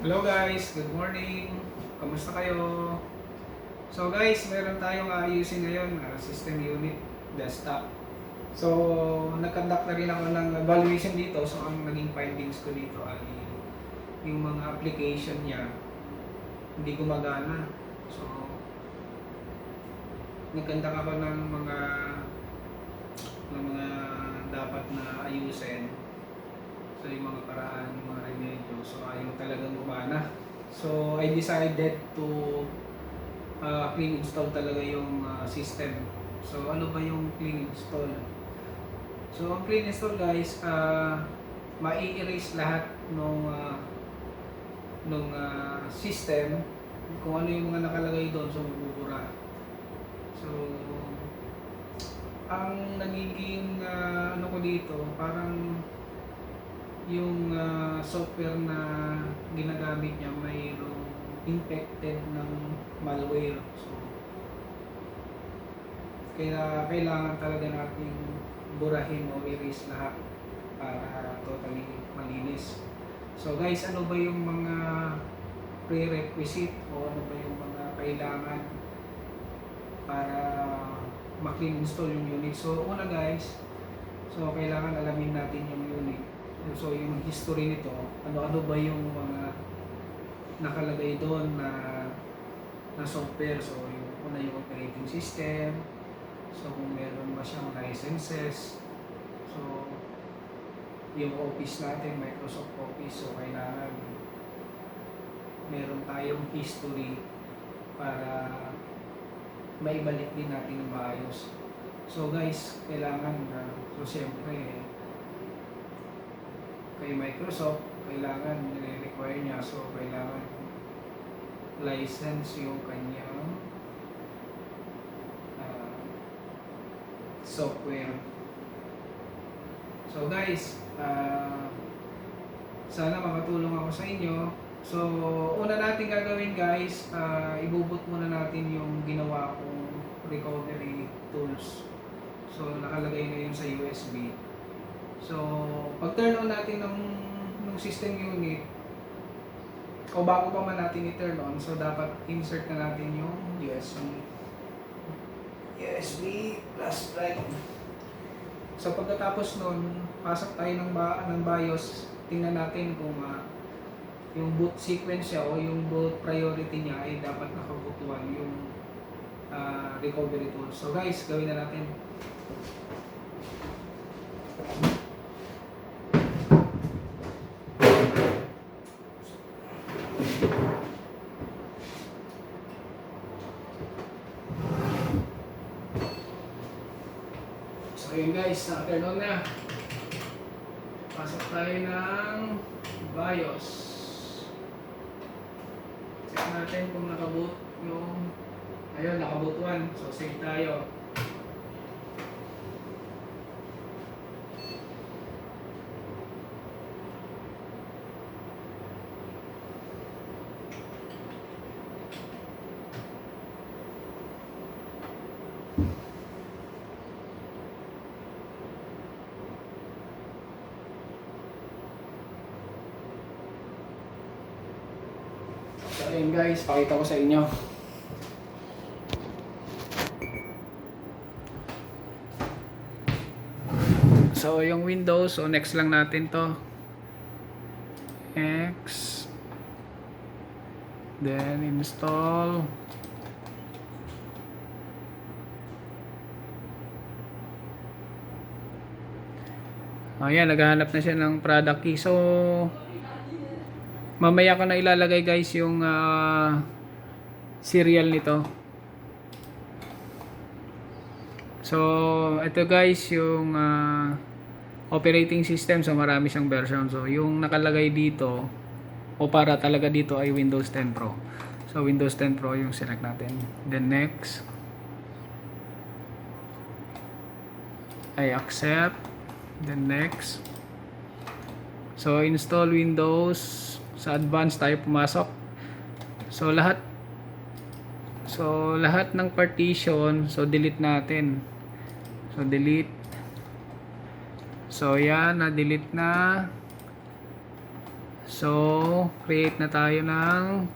Hello guys, good morning. Kamusta kayo? So guys, meron tayong ayusin ngayon, system unit, desktop. So, nag-conduct na rin ako ng evaluation dito. So, ang naging findings ko dito ay yung mga application niya hindi gumagana. So, nag-conduct ako ng mga dapat na ayusin. So, yung mga paraan, yung mga remedyo. So, ayaw talagang gumana. So, I decided to clean install talaga yung system. So, ano ba yung clean install? So, ang clean install guys, mai-erase lahat nung system. Kung ano yung mga nakalagay doon, so mabubura. So, ang nagiging ano ko dito, parang yung software na ginagamit niya mayroong infected ng malware. So, kaya kailangan talaga nating burahin o erase lahat para totally malinis. So guys, ano ba yung mga prerequisite o ano ba yung mga kailangan para ma-clean install yung unit? So una guys, so kailangan alamin natin yung unit. So yung history nito, ano-ano ba yung mga nakalagay doon na software. So yung una yung operating system. So kung meron ba siyang licenses. So yung Office natin, Microsoft Office. So kailangan meron tayong history para maibalik din natin ng maayos. So guys, kailangan so siyempre kay Microsoft, kailangan nire-require niya. So, kailangan license yung kanyang software. So, guys, sana makatulong ako sa inyo. So, una natin gagawin guys, ibubut muna natin yung ginawa kong recovery tools. So, nakalagay na yun sa USB. So, pag turn on natin ng system unit, o bago pa man natin i-turn on, so dapat insert na natin yung USB plus drive. So, pagkatapos nun, pasok tayo ng BIOS, tingnan natin kung yung boot sequence niya o yung boot priority niya ay dapat nakabutuan yung recovery tool. So guys, gawin na natin. So yun guys, na-turn on na. Pasok tayo ng BIOS. Check natin kung nakaboot yung... Ayun, nakaboot 1. So save tayo. So ayun guys, pakita ko sa inyo. So yung Windows, so next lang natin to. X. Then install. Ayan, naghahanap na siya ng product key. So mamaya ko na ilalagay guys yung serial nito. So ito guys yung operating system. So marami siyang version. So yung nakalagay dito o para talaga dito ay Windows 10 Pro. So Windows 10 Pro yung select natin. Then next I accept. Then next. So install Windows. Sa advanced tayo pumasok. So lahat ng partition, so delete natin. So delete. So yan, na-delete na. So, create na tayo ng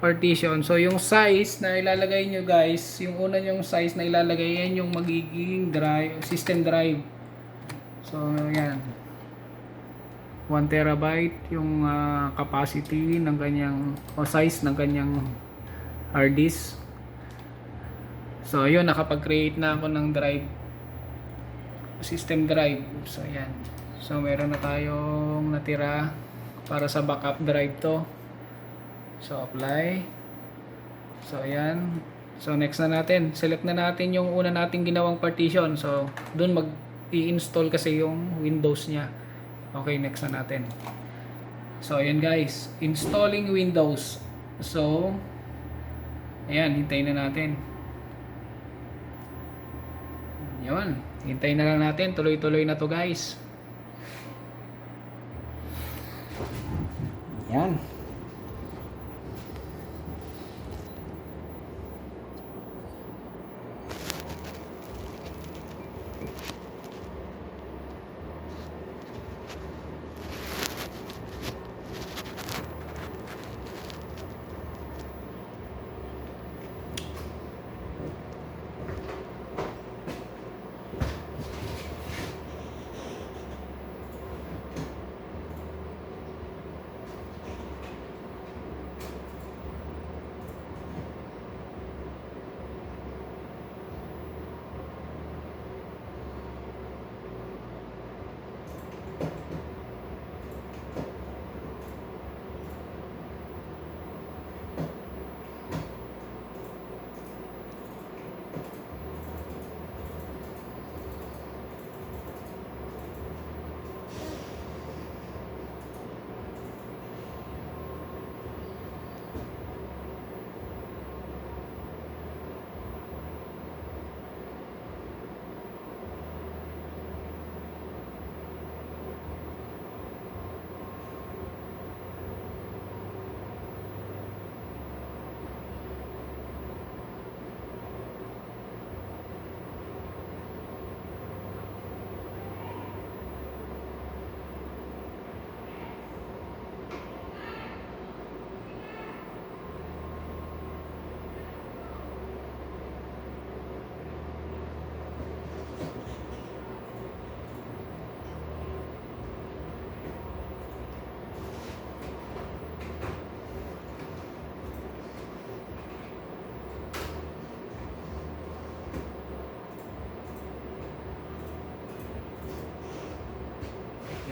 partition. So, yung size na ilalagay nyo guys, yung una yung size na ilalagay, yan yung magiging drive, system drive. So, yan. 1 terabyte yung capacity ng kanyang, o size ng kanyang hard disk. So, ayun, nakapag-create na ako ng drive. System drive. So, yan. So, meron na tayong natira para sa backup drive to. So, apply. So, ayan. So, next na natin. Select na natin yung una nating ginawang partition. So, dun mag-i-install kasi yung Windows niya. Okay, next na natin. So, ayan guys. Installing Windows. So, ayan. Hintayin na natin. Yun. Hintayin na lang natin. Tuloy-tuloy na to guys. Ayan.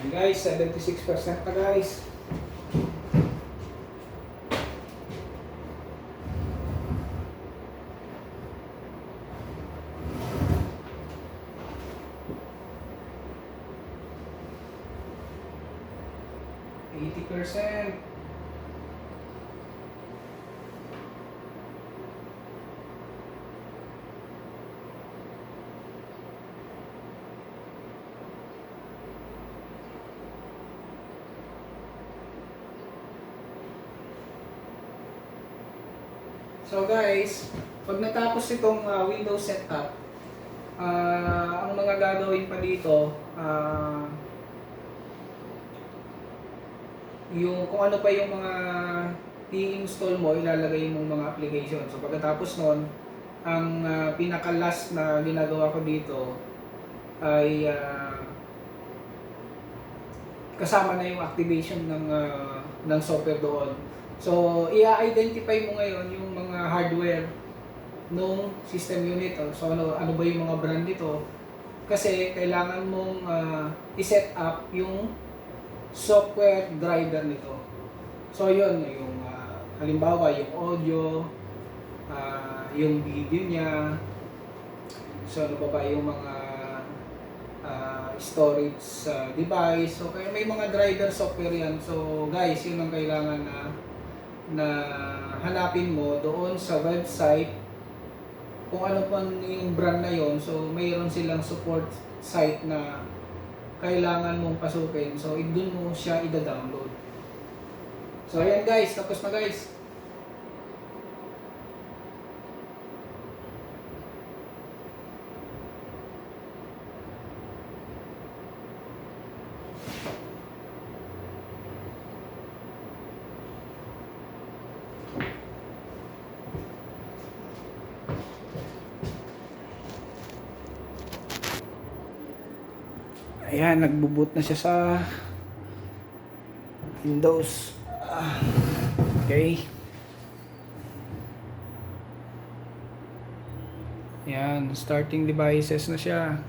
Yan guys, 76% na guys. %. So guys, pag natapos itong Windows setup, ang mga gagawin pa dito, yung kung ano pa yung mga i-install mo, ilalagay mong mga application. So pagkatapos nun, ang pinaka-last na ginagawa ko dito ay kasama na yung activation ng software doon. So, i-identify mo ngayon yung mga hardware nung system unit. So, ano ba yung mga brand nito? Kasi kailangan mong i-set up yung software driver nito. So, yun, yung halimbawa, yung audio, yung video niya. So, ano pa ba yung mga storage device. So, kaya may mga driver software yan. So, guys, yun ang kailangan na hanapin mo doon sa website kung ano pa yung brand na yon. So mayroon silang support site na kailangan mong pasukin. So doon mo siya i-download. So ayan guys, tapos na guys. Ayan, nagbo-boot na siya sa Windows. Okay. Ayan, starting devices na siya.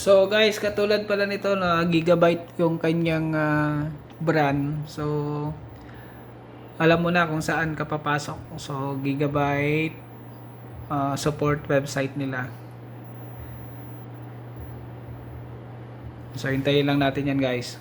So guys, katulad pala nito na Gigabyte yung kanyang brand. So alam mo na kung saan ka papasok. So Gigabyte support website nila. So hintayin lang natin yan guys.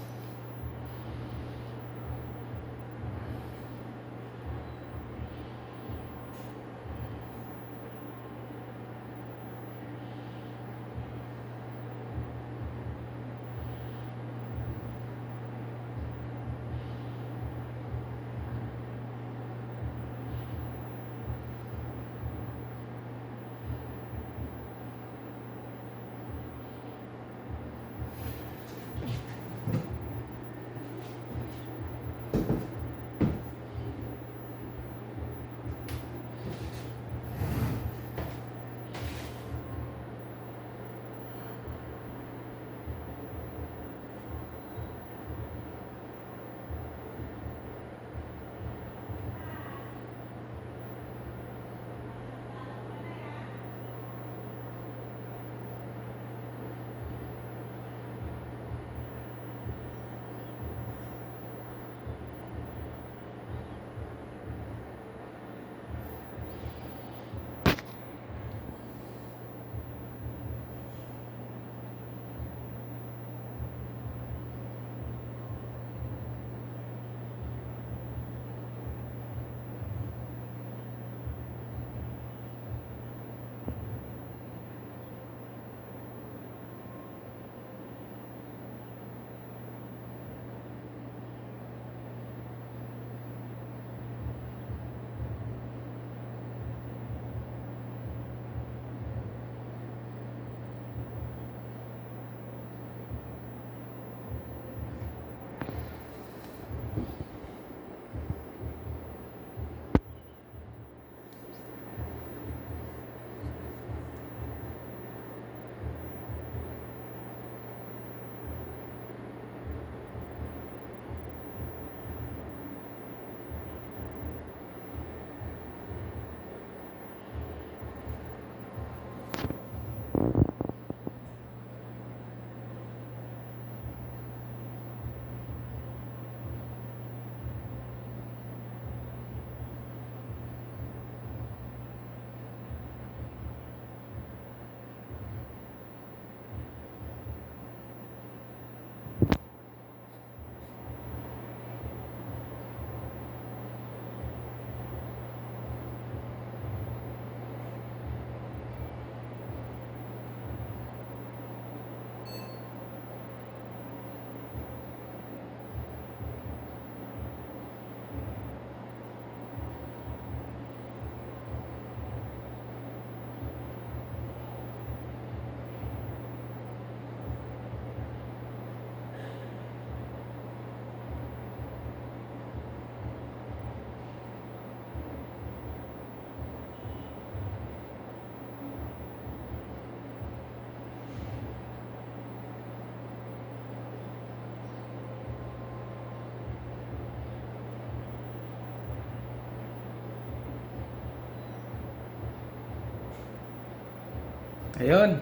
Ayun.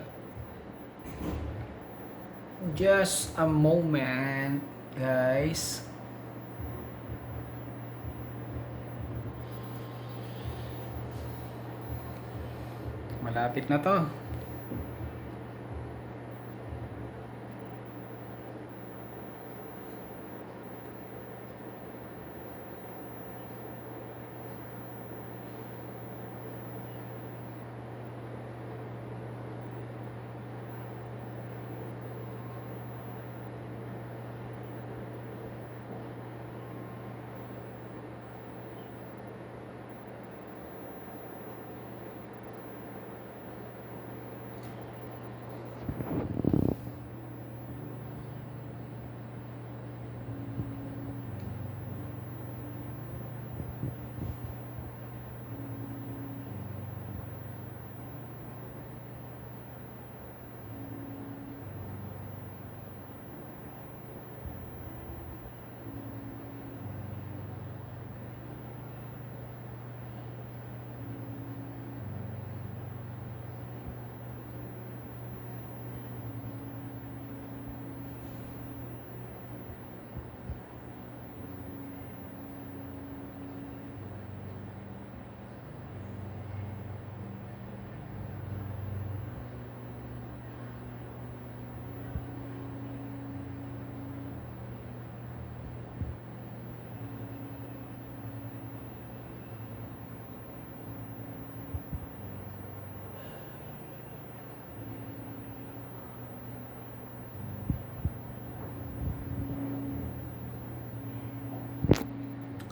Just a moment, guys. Malapit na to.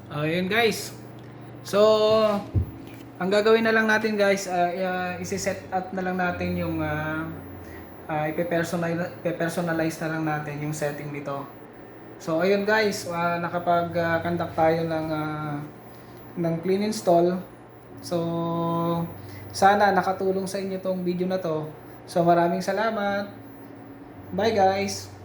Ayun guys. So, ang gagawin na lang natin guys, isi-set up na lang natin yung ipe-personalize na lang natin yung setting nito. So, ayun guys, nakapag-conduct tayo ng clean install. So, sana nakatulong sa inyo tong video na to. So, maraming salamat. Bye guys.